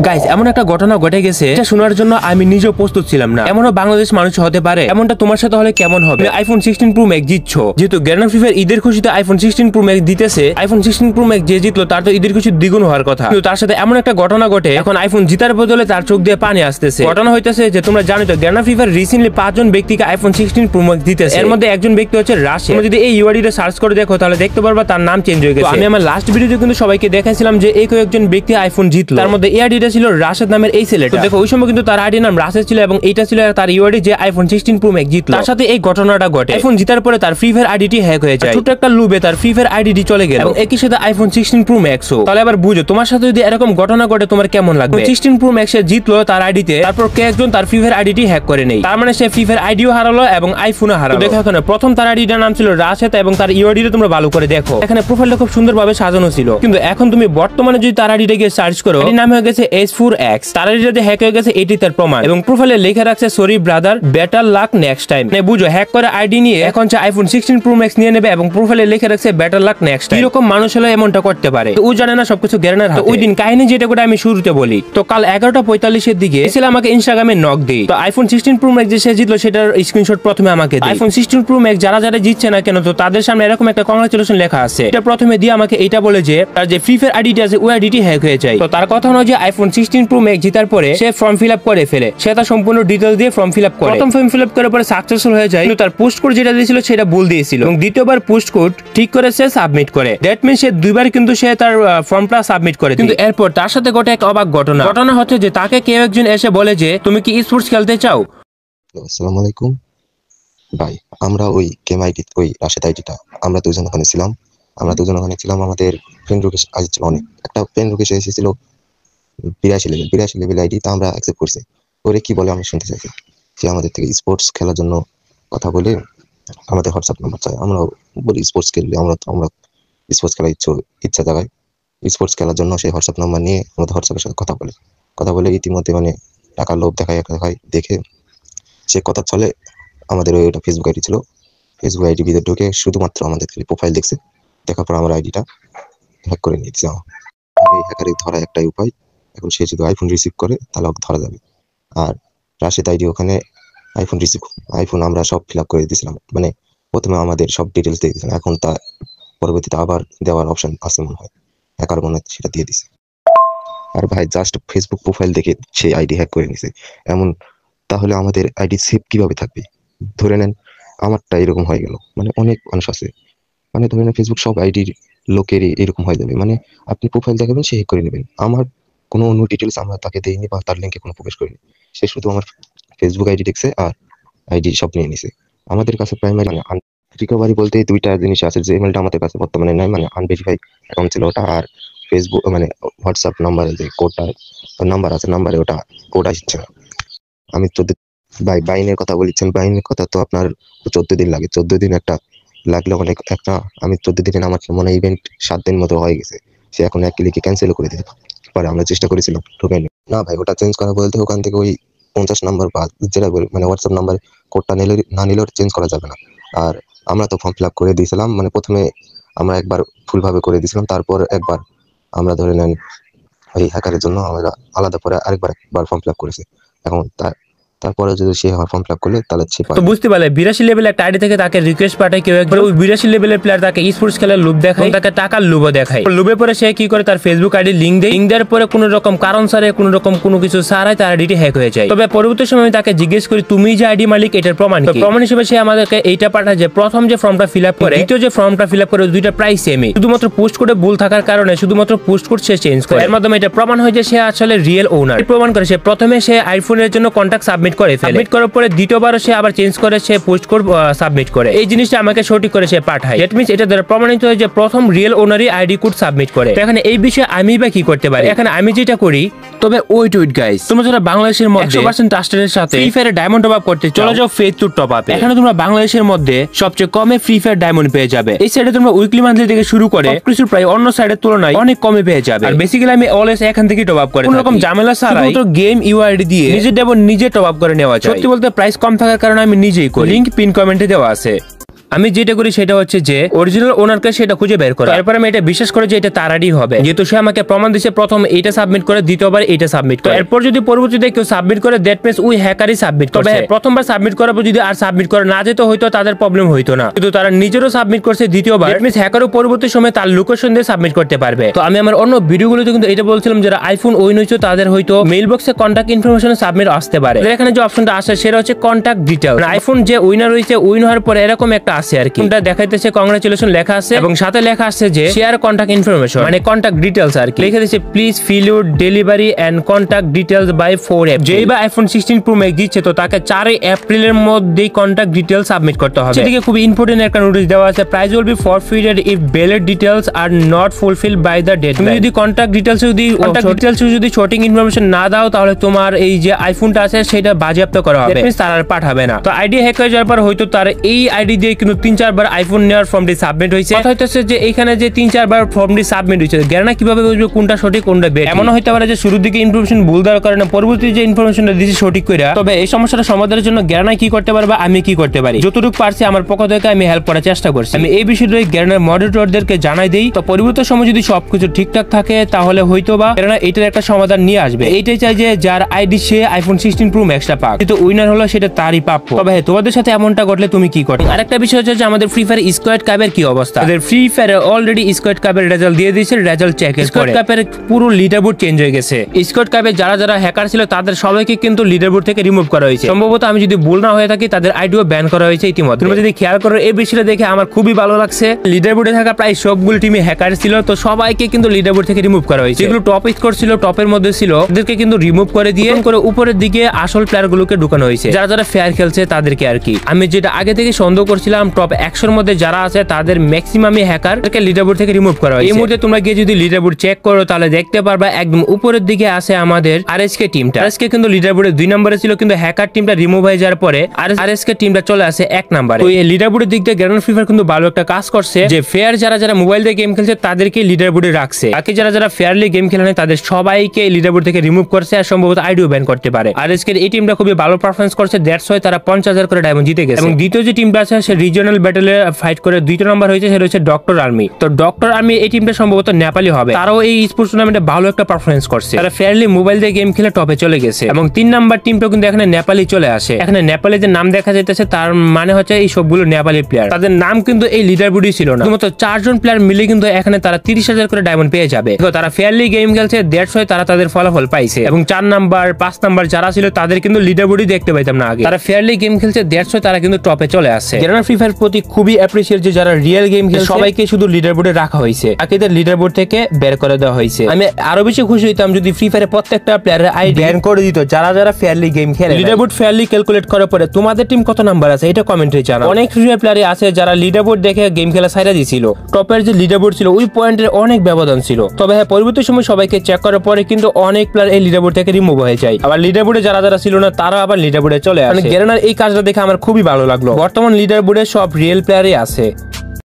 Guys এমন একটা ঘটনা ঘটে গেছে এটা শোনার জন্য আমি নিজেও প্রস্তুত ছিলাম না। এমনও বাংলাদেশ মানুষ হতে পারে, এমনটা তোমার সাথে হলে কেমন হবে? আইফোন 16 প্রো ম্যাক্স জিতছো, যেহেতু গ্যারেন্টি ফ্রি ফায়ার ঈদের খুশিতে আইফোন 16 প্রো ম্যাক্স দিতেছে। আইফোন 16 প্রো ম্যাক্স যে জিতলো তার তো ঈদের খুশি দ্বিগুণ হওয়ার কথা, কিন্তু তার সাথে এমন একটা ঘটনা ঘটে এখন আইফোন জিতার বদলে তার চোখ দিয়ে পানি আসতেছে। ঘটনা হইতেছে যে তোমরা জানো তো গ্যারেন্টি ফ্রি ফায়ার রিসেন্টলি 5 জন ব্যক্তিকে আইফোন 16 প্রো ম্যাক্স দিতেছে। এর মধ্যে একজন ব্যক্তি হচ্ছে রাশিদ। তুমি যদি এই ইউআইডিটা সার্চ করে দেখো তাহলে দেখতে পারবা তার নাম চেঞ্জ হয়ে গেছে। আমি আমার লাস্ট ভিডিওতে কিন্তু সবাইকে দেখাইছিলাম যে এই কয়েকজন ব্যক্তি আইফোন জিতলো, তার মধ্যে এই আইডিটা ছিল রাশিদ নামের এই ছেলেটা। দেখো ওই সময় কিন্তু তার আইডি নাম রাশিদ ছিল এবং এইটা ছিল তার ইউআইডি যে আইফোন 16 প্রো ম্যাক্স জিতলো। তার সাথে এই ঘটনাটা ঘটে। আইফোন জিতার পরে তার ফ্রি ফায়ার আইডিটি হ্যাক হয়ে যায়, ছোট একটা লুবে তার ফ্রি ফায়ার আইডিটি চলে গেল এবং একই সাথে আইফোন 16 প্রো ম্যাক্সও। তাহলে আবার বুঝো তোমার সাথে যদি এরকম ঘটনা ঘটে তোমার কেমন লাগবে? 16 প্রো ম্যাক্সে জিতলো তার আইডিতে, তারপর কে একজন তার ফ্রি ফায়ার আইডিটি হ্যাক করে নেই, তার মানে সে ফ্রি ফায়ার আইডিও হারালো এবং আইফোনও হারালো। দেখো এখানে প্রথম তার আইডিটার নাম ছিল রাশেদ এবং তার ইউআইডিটা তোমরা ভালো করে দেখো, এখানে প্রোফাইলটা খুব সুন্দরভাবে সাজানো ছিল। কিন্তু এখন তুমি বর্তমানে যদি তার আইডিটা গিয়ে সার্চ করো, এর নাম হয়ে গেছে S4X। তার আইডিটা হ্যাক হয়ে গেছে, এটি তার প্রমাণ। এবং প্রোফাইলে লেখা রাখছে sorry brother, better luck next time. মানে বুঝো হ্যাক করে আইডি নিয়ে এখন সে আইফোন 16 প্রো ম্যাক্স নিয়ে নেবে এবং প্রোফাইলে লেখা রাখছে বেটার লাক নেক্সট টাইম। এরকম মানুষ হলে এমনটা করতে পারে, তো ও জানে না সবকিছু গ্যারেন্টার হাতে। ওই দিন কাহিনী যেটা করে আমি শুরুতে বলি, তো কাল 11:45 এর দিকে ছিল আমাকে ইনস্টাগ্রামে নক দেই। তো আইফোন 16 প্রো ম্যাক্স যে সে জিতলো সেটার স্ক্রিনশট প্রথমে আমাকে দেয়। আইফোন 16 প্রো ম্যাক্স যারা যারা জিতছে না কেন তো তাদের সামনে এরকম একটা কংগ্রাচুলেশন লেখা আছে। এটা প্রথমে দিয়ে আমাকে এইটা বলে যে তার যে ফ্রি ফায়ার আইডিটি আছে ওই আইডিটি হ্যাক হয়ে যায়। তো তার কথা নয় যে আইফোন 16 প্রো ম্যাক্স জিতার পরে সে ফর্ম ফিল আপ করে ফেলে, সে তার সম্পূর্ণ ডিটেইলস দিয়ে ফর্ম ফিল আপ করে। প্রথম ফর্ম ফিল আপ করার পরে সাকসেসফুল হয়ে যায়, কিন্তু তার পোস্ট কোড যেটা দিয়েছিল সেটা ভুল দিয়েছিল এবং দ্বিতীয়বার পোস্ট কোড ঠিক করে সে সাবমিট করে। দ্যাট মিন্স সে দুইবার কিন্তু সে তার ফর্মটা সাবমিট করে। কিন্তু এরপর তার সাথে ঘটে এক অবাক ঘটনা হচ্ছে যে তাকে কেউ একজন এসে বলে যে তুমি কি স্পোর্টস খেলতে চাও? আসসালামু আলাইকুম ভাই, আমরা ওই গেম আইডি ওই রাশেদ আইডিটা আমরা দুজন ওখানে ছিলাম। আমাদের ফ্রেন্ড রিকোয়েস্ট আসছিল অনেক, একটা ফ্রেন্ড রিকোয়েস্ট এসেছিল 82 লেভেল আইডি, তা আমরা অ্যাকসেপ্ট করছি। ওরে কি বলে আমি শুনতে চাইছি, সে আমাদের থেকে স্পোর্টস খেলার জন্য কথা বলে আমাদের হোয়াটসঅ্যাপ নাম্বার চাই। আমরা বলি স্পোর্টস খেললে আমরা স্পোর্টস খেলার ইচ্ছা জাগায়। স্পোর্টস খেলার জন্য সেই হোয়াটসঅ্যাপ নাম্বার নিয়ে আমাদের হোয়াটসঅ্যাপের সাথে কথা বলে ইতিমধ্যে মানে টাকার লোভ দেখায় দেখে সে কথা চলে আমাদের ওইটা ফেসবুক আইডি ছিল। ফেসবুক আইডি ভিতরে ঢুকে শুধুমাত্র আমাদের খালি প্রোফাইল দেখছে, দেখার পর আমার আইডিটা হ্যাক করে নিয়েছি। এই হ্যাকারে ধরা একটাই উপায়, এখন সে যদি আইফোন রিসিভ করে তাহলে ওকে ধরা যাবে। আর রাশেদ আইডি ওখানে আইফোন আমরা সব ফিল আপ করে দিয়েছিলাম, মানে প্রথমে আমাদের সব ডিটেলস দিয়ে দিয়েছিলাম, এখন তা পরবর্তীতে আবার দেওয়ার অপশন আছে মনে হয়, হ্যাকার মনে হয় সেটা দিয়ে দিছে। আর ভাই জাস্ট ফেসবুক প্রোফাইল দেখে সেই আইডি হ্যাক করে নিছে এমন, তাহলে আমাদের আইডি সেভ কিভাবে থাকবে? ধরে নেন আমারটা এরকম হয়ে গেল, মানে অনেক মানুষ আছে, মানে ধরে নেন ফেসবুক সব আইডির লোকেরই এরকম হয়ে যাবে, মানে আপনি প্রোফাইল দেখাবেন সে হ্যাক করে নেবেন। আমার কোনো অন্য ডিটেলস আমরা তাকে দেইনি বা তার লিঙ্কে কোনো প্রবেশ করিনি, সে শুধু আমার ফেসবুক আইডি দেখছে আর আইডি সব নিয়ে নিছে। আমাদের কাছে প্রাইমারি মানে রিকভারি বলতে দুইটা জিনিস আছে, যে ইমেলটা আমাদের কাছে বর্তমানে নাই, মানে আনভেরিফাইড অ্যাকাউন্ট ছিল ওটা, আর ফেসবুক মানে হোয়াটসঅ্যাপ নাম্বারে যে কোডটা নাম্বার আছে নাম্বারে ওটা কোড আসছে না। আমি বাইনের কথা বলেছেন, বাইনের কথা তো আপনার 14 দিন লাগে, 14 দিন একটা লাগলে অনেক একটা। আমি 14 দিনে আমার মনে ইভেন্ট 7 দিন মতো হয়ে গেছে, সে এখন এক ক্লিকে ক্যান্সেলও করে দিতে পারে। আমরা চেষ্টা করেছিলাম ঢোকেন না ভাই, ওটা চেঞ্জ করা বলতে ওখান থেকে ওই 50 নাম্বার বা যেটা মানে হোয়াটসঅ্যাপ নাম্বার কোডটা না নিলেও চেঞ্জ করা যাবে না। আর আমরা তো ফর্ম ফিল আপ করে দিয়েছিলাম, মানে প্রথমে আমরা একবার ফুলভাবে করে দিয়েছিলাম, তারপর একবার আমরা ধরে নেন ওই হ্যাকারের জন্য আমরা আলাদা করে আরেকবার ফর্ম ফিল আপ করেছি। এখন তারপরে যদি সে ফর্ম ফিল আপ করলে তাহলে সে তো বুঝতে পারলে 82 লেভেল একটা আইডি থেকে তাকে রিকোয়েস্ট পাঠায় কেউ একজন, ওই 82 লেভেলের প্লেয়ার তাকে স্পোর্টস খেলার লোভ দেখায়, তাকে টাকার লোভও দেখায়। লোভে পরে সে কি করে তার ফেসবুক আইডি লিংক দেওয়ার পরে কোনো রকম কারণ ছাড়াই কোনো কিছু ছাড়াই তার আইডিটি হ্যাক হয়ে যায়। তবে পরবর্তী সময় আমি তাকে জিজ্ঞেস করি তুমি যে আইডি মালিক এটার প্রমাণ কি? প্রমাণ হিসেবে সে আমাদেরকে এইটা পাঠায় যে প্রথম যে ফর্মটা ফিল আপ করে দ্বিতীয় যে ফর্মটা ফিল আপ করে দুইটা প্রায় সেমই, শুধুমাত্র পোস্ট কোডে ভুল থাকার কারণে শুধুমাত্র পোস্ট কোড সে চেঞ্জ করে। এর মাধ্যমে এটা প্রমাণ হয় যে সে আসলে রিয়েল ওনার। প্রমাণ করে সে প্রথমে সে আইফোনের জন্য কন্ট্যাক্ট সাবমিট করে করার পরে দ্বিতীয়বার সে আবার চেঞ্জ করে সে পোস্ট কোড সাবমিট করে। এই জিনিসটা আমাকে সঠিক করে সে পাঠায়। দ্যাট মিন্স এটা দ্বারা প্রমাণিত হয় যে প্রথম রিয়েল ওনারই আইডি কোড সাবমিট করে। তো এখানে এই বিষয়ে আমি বা কি করতে পারি? এখানে আমি যেটা করি, তবে ওয়েট গাইস, তোমরা যারা বাংলাদেশের মধ্যে 100% ট্রাস্টের সাথে ফ্রি ফায়ারে ডায়মন্ড টপ আপ করতে চলে যাও ফেজ টু টপ আপে। এখানে তোমরা বাংলাদেশের মধ্যে সবচেয়ে কমে ফ্রি ফায়ার ডায়মন্ড পেয়ে যাবে। এই সাইডে তোমরা উইকলি মান্থলি থেকে শুরু করে সবকিছু প্রায় অন্য সাইডের তুলনায় অনেক কমে পেয়ে যাবে। আর বেসিক্যালি আমি অলওয়েজ এখান থেকে টপ আপ করি, কোনো রকম ঝামেলা ছাড়াই গেম ইউআইডি দিয়ে নিজে ডায়মন্ড নিজে টপ আপ করে নেওয়া যায়। সত্যি বলতে প্রাইস কম থাকার কারণে আমি নিজেই করি, লিংক পিন কমেন্টে দেওয়া আছে। আমি যেটা করি সেটা হচ্ছে যে অরিজিনাল ওনারকে সেটা খুঁজে বের করা, এরপর আমি এটা বিশ্বাস করি যে এটা তারারই হবে, যেহেতু সে আমাকে প্রমাণ দিচ্ছে প্রথম এইটা সাবমিট করে, দ্বিতীয়বার এইটা সাবমিট করে। এরপর যদি পরবর্তীতে কেউ সাবমিট করে দ্যাট মিন্স ওই হ্যাকারই সাবমিট করবে। প্রথমবার সাবমিট করার পর যদি আর সাবমিট করা না যেত হয়তো তাদের প্রবলেম হইতো না, কিন্তু তারা নিজেরও সাবমিট করছে দ্বিতীয়বার, দ্যাট মিন্স হ্যাকারও পরবর্তী সময় তার লোকেশন দিয়ে সাবমিট করতে পারবে। তো আমি আমার অন্য ভিডিওগুলোতে কিন্তু এটা বলছিলাম যারা আইফোন উইন হয়েছে তাদের হয়তো মেইল বক্সে কন্টাক্ট ইনফরমেশন সাবমিট আসতে পারে। এখানে যে অপশনটা আসে সেটা হচ্ছে কন্টাক্ট ডিটেইল। আইফোন যে উইনার হয়েছে উইন হওয়ার পরে এরকম একটা আছে আর কি, এটা দেখাইতেছে কংগ্রাচুলেশন লেখা আছে এবং সাথে লেখা আছে যে শেয়ার কন্টাক্ট ইনফরমেশন, মানে কন্টাক্ট ডিটেইলস আর কি। লিখে দিয়েছে please fill your delivery and contact details by 4 April. যেই বা আইফোন 16 প্রো ম্যাক্স দিচ্ছে তো তাকে 4 এপ্রিলের মধ্যেই কন্টাক্ট ডিটেইলস সাবমিট করতে হবে। সেদিকে খুব ইম্পর্টেন্ট একটা নোটিশ দেওয়া আছে, price will be forfeited if valid details are not fulfilled by the deadline. তুমি যদি কন্টাক্ট ডিটেইলস যদি সঠিক ইনফরমেশন না দাও তাহলে তোমার এই যে আইফোনটা আছে সেটা বাজেয়াপ্ত করা হবে, তারা আর পাঠাবে না। তো আইডি হ্যাক হয়ে যাওয়ার পর হয়তো তার এই আইডি দিয়ে কিন্তু 3-4 বার আইফোন নেওয়ার ফর্মটি সাবমিট হয়েছে। কথা হইতেছে যে এখানে যে 3-4 বার ফর্মটি সাবমিট হয়েছে, গ্যারানা কিভাবে বুঝবে কোনটা সঠিক কোনটা বেট? এমন হইতে পারে যে শুরুর দিকে ইনফরমেশন ভুল দেওয়ার কারণে পরবর্তী যে ইনফরমেশনটা দিয়েছে সঠিক কইরা। তবে এই সমস্যাটা সমাধানের জন্য গ্যারানা কি করতে পারবে, আমি কি করতে পারি, যতটুকু পারছি আমার পক্ষ থেকে আমি হেল্প করার চেষ্টা করছি। আমি এই বিষয়টা গ্যারানার মডারেটরদেরকে জানাই দেই, তো পরবর্তী সময় যদি সবকিছু ঠিকঠাক থাকে তাহলে হয়তো বা গ্যারানা এটার একটা সমাধান নিয়ে আসবে। এইটাই চাই যে যার আইডি সে আইফোন 16 প্রো ম্যাক্সটা পাক, কিন্তু উইনার হলো সেটা তারই প্রাপ্য। তবে তোমাদের সাথে এমনটা ঘটলে তুমি কি করবে? আরেকটা বিষয় হচ্ছে যে আমাদের ফ্রি ফায়ার স্কোয়াড কাপের কি অবস্থা। আমাদের ফ্রি ফায়ারে অলরেডি স্কোয়াড কাপের রেজাল্ট দিয়ে দিয়েছে, রেজাল্ট চেক করে কাপের পুরো লিডারবোর্ড চেঞ্জ হয়ে গেছে। স্কোয়াড কাপে যারা যারা হ্যাকার ছিল তাদের সবাইকে কিন্তু লিডারবোর্ড থেকে রিমুভ করা হয়েছে। সম্ভবত আমি যদি ভুল না হয়ে থাকি তাদের আইডিও ব্যান করা হয়েছে ইতিমধ্যে। তুমি যদি খেয়াল করো এই বিষয়টা দেখে আমার খুবই ভালো লাগছে। লিডারবোর্ডে থাকা প্রায় সবগুলো টিমে হ্যাকার ছিল, তো সবাইকে কিন্তু লিডারবোর্ড থেকে রিমুভ করা হয়েছে। যেগুলো টপ স্কোর ছিল, টপের মধ্যে ছিল, তাদেরকে কিন্তু রিমুভ করে দিয়ে উপরের দিকে আসল প্লেয়ার গুলোকে ঢুকানো হয়েছে, যারা যারা ফেয়ার খেলছে তাদেরকে আর কি। আমি যেটা আগে থেকে সন্দেহ করছিলাম টপ 100 এর মধ্যে যারা আছে তাদের ম্যাক্সিমামই হ্যাকারকে লিডারবোর্ড থেকে রিমুভ করা হয়েছে। এই মুহূর্তে তোমরা গিয়ে যদি লিডারবোর্ড চেক করো তাহলে দেখতে পারবা একদম উপরের দিকে আছে আমাদের আরএসকে টিমটা। আরএসকে কিন্তু লিডারবোর্ডে 2 নম্বরে ছিল, কিন্তু হ্যাকার টিমটা রিমুভ হয়ে যাওয়ার পরে আরএসকে টিমটা চলে আসে 1 নম্বরে। তো এই লিডারবোর্ডের দিক দিয়ে গ্র্যান্ড ফ্রি ফায়ার কিন্তু ভালো একটা কাজ করছে যে ফেয়ার যারা যারা মোবাইল দিয়ে গেম খেলছে তাদেরকে লিডারবোর্ডে রাখছে, বাকি যারা যারা ফেয়ারলি গেম খেলে না তাদের সবাইকে লিডারবোর্ড থেকে রিমুভ করছে আর সম্ভবত আইডিও ব্যান করতে পারে। আরএসকে এই টিমটা খুবই ভালো পারফরম্যান্স করছে, দ্যাটস ওয়াই তারা 50,000 করে ডায়মন্ড জিতে গেছে। এবং দ্বিতীয় যে টিমটা আছে সে রিজিওনাল ব্যাটলে ফাইট করে 2 নম্বর হয়েছে, সেটা হচ্ছে ডক্টর আর্মি। তো ডক্টর আর্মি এই টিমটা সম্ভবত নেপালি হবে, তারাও এই স্পোর্টস টুর্নামেন্টে ভালো একটা পারফরম্যান্স করছে, তারা ফেয়ারলি মোবাইল দিয়ে গেম খেলে টপে চলে গেছে। এবং 3 নাম্বার টিমটা কিন্তু এখানে নেপালি চলে আসে। এখানে নেপালি যে নাম দেখা যাইতেছে তার মানে হচ্ছে এই সবগুলো নেপালি প্লেয়ার, তাদের নাম কিন্তু এই লিডারবোর্ডে ছিল না। শুধুমাত্র 4 জন প্লেয়ার মিলে কিন্তু এখানে তারা 30,000 করে ডায়মন্ড পেয়ে যাবে। তারা ফেয়ারলি গেম খেলছে, দ্যাটস ওয়াই তারা তাদের ফলাফল পাইছে। এবং 4 নাম্বার 5 নাম্বার যারা ছিল তাদের কিন্তু লিডারবোর্ডে দেখতে পাইতাম না আগে, তারা ফেয়ারলি গেম খেলছে, দ্যাটস ওয়াই তারা কিন্তু টপে চলে আসে। গ্র্যান্ড ফ্রি ফায়ার প্রতি খুবই অ্যাপ্রিশিয়েট যে যারা রিয়েল গেম খেলছে সবাইকে শুধু লিডারবোর্ডে রাখা হয়েছে, বাকিদের লিডারবোর্ড থেকে বের করে দেওয়া হয়েছে। আমি আরো বেশি খুশি হইতাম যদি ফ্রি ফায়ারে প্রত্যেকটা প্লেয়ারের আইডি ব্যান করে দিত যারা যারা ফেয়ারলি গেম খেলে। লিডারবোর্ড ফেয়ারলি ক্যালকুলেট করার পরে তোমাদের টিম কত নাম্বার আছে এটা কমেন্টে জানাও। অনেক ফ্রি ফায়ার প্লেয়ার আছে যারা লিডারবোর্ড দেখে গেম খেলা ছাইড়া দিয়েছিল, টপের যে লিডারবোর্ড ছিল ওই পয়েন্টের অনেক ব্যবধান ছিল। তবে হ্যাঁ পরবর্তী সময় সবাইকে চেক করার পরে কিন্তু অনেক প্লেয়ার এই লিডারবোর্ড থেকে রিমুভ হয়ে যায়, আবার লিডারবোর্ডে যারা যারা ছিল না তারা আবার লিডারবোর্ডে চলে আসে। গ্যারানার এই কাজটা দেখে আমার খুবই ভালো লাগলো। বর্তমান লিডারবোর্ডে সব রিয়েল প্লেয়ারই আছে।